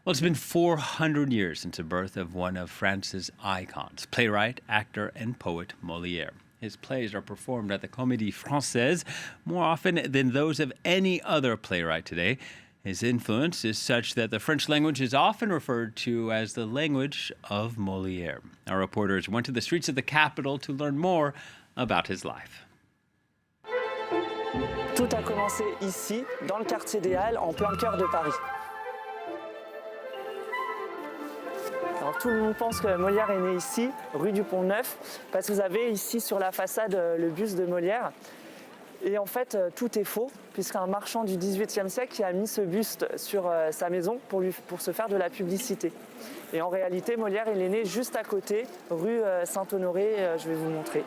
Well, it's been 400 years since the birth of one of France's icons, playwright, actor, and poet Molière. His plays are performed at the Comédie Française more often than those of any other playwright today. His influence is such that the French language is often referred to as the language of Molière. Our reporters went to the streets of the capital to learn more about his life. Tout a commencé ici, dans le quartier des Halles, en plein cœur de Paris. Alors, tout le monde pense que Molière est né ici, rue du Pont-Neuf, parce que vous avez ici sur la façade le buste de Molière. Et en fait, tout est faux, puisqu'un marchand du XVIIIe siècle qui a mis ce buste sur sa maison pour se faire de la publicité. Et en réalité, Molière, il est né juste à côté, rue Saint-Honoré, je vais vous montrer.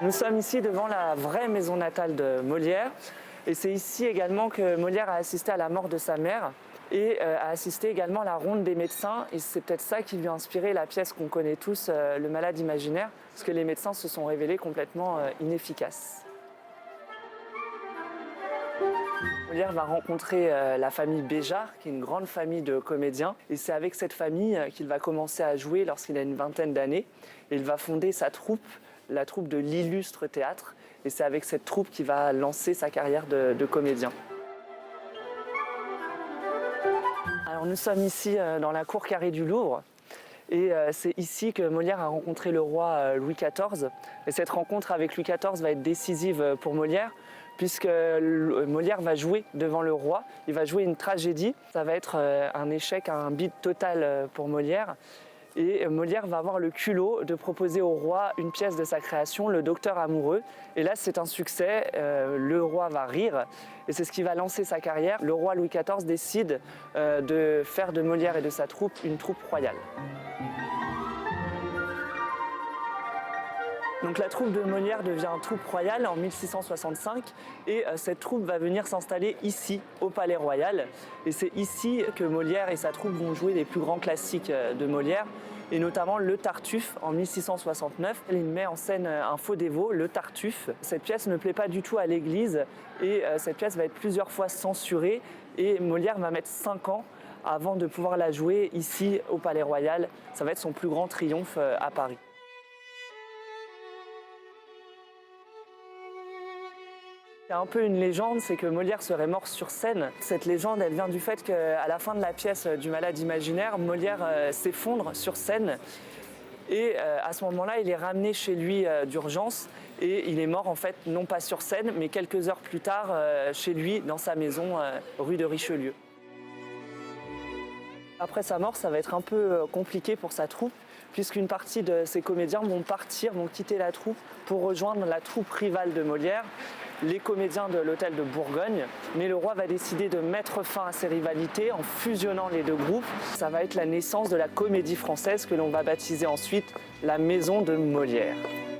Nous sommes ici devant la vraie maison natale de Molière. Et c'est ici également que Molière a assisté à la mort de sa mère et a assisté également à la ronde des médecins. Et c'est peut-être ça qui lui a inspiré la pièce qu'on connaît tous, Le Malade imaginaire, parce que les médecins se sont révélés complètement inefficaces. Molière va rencontrer la famille Béjart, qui est une grande famille de comédiens. Et c'est avec cette famille qu'il va commencer à jouer lorsqu'il a une vingtaine d'années. Et il va fonder sa troupe, la troupe de l'Illustre Théâtre. Et c'est avec cette troupe qu'il va lancer sa carrière de comédien. Alors nous sommes ici dans la cour carrée du Louvre. Et c'est ici que Molière a rencontré le roi Louis XIV. Et cette rencontre avec Louis XIV va être décisive pour Molière, puisque Molière va jouer devant le roi. Il va jouer une tragédie. Ça va être un échec, un bide total pour Molière. Et Molière va avoir le culot de proposer au roi une pièce de sa création, Le Docteur amoureux. Et là, c'est un succès. Le roi va rire. Et c'est ce qui va lancer sa carrière. Le roi Louis XIV décide de faire de Molière et de sa troupe une troupe royale. Donc la troupe de Molière devient troupe royale en 1665 et cette troupe va venir s'installer ici, au Palais Royal. Et c'est ici que Molière et sa troupe vont jouer les plus grands classiques de Molière, et notamment Le Tartuffe en 1669. Il met en scène un faux dévot, Le Tartuffe. Cette pièce ne plaît pas du tout à l'Église et cette pièce va être plusieurs fois censurée et Molière va mettre 5 ans avant de pouvoir la jouer ici au Palais Royal. Ça va être son plus grand triomphe à Paris. Il y a un peu une légende, c'est que Molière serait mort sur scène. Cette légende, elle vient du fait qu'à la fin de la pièce du Malade imaginaire, Molière s'effondre sur scène. Et à ce moment-là, il est ramené chez lui d'urgence. Et il est mort en fait, non pas sur scène, mais quelques heures plus tard, chez lui, dans sa maison, rue de Richelieu. Après sa mort, ça va être un peu compliqué pour sa troupe, puisqu'une partie de ses comédiens vont quitter la troupe pour rejoindre la troupe rivale de Molière, les comédiens de l'Hôtel de Bourgogne. Mais le roi va décider de mettre fin à ces rivalités en fusionnant les deux groupes. Ça va être la naissance de la Comédie Française que l'on va baptiser ensuite la Maison de Molière.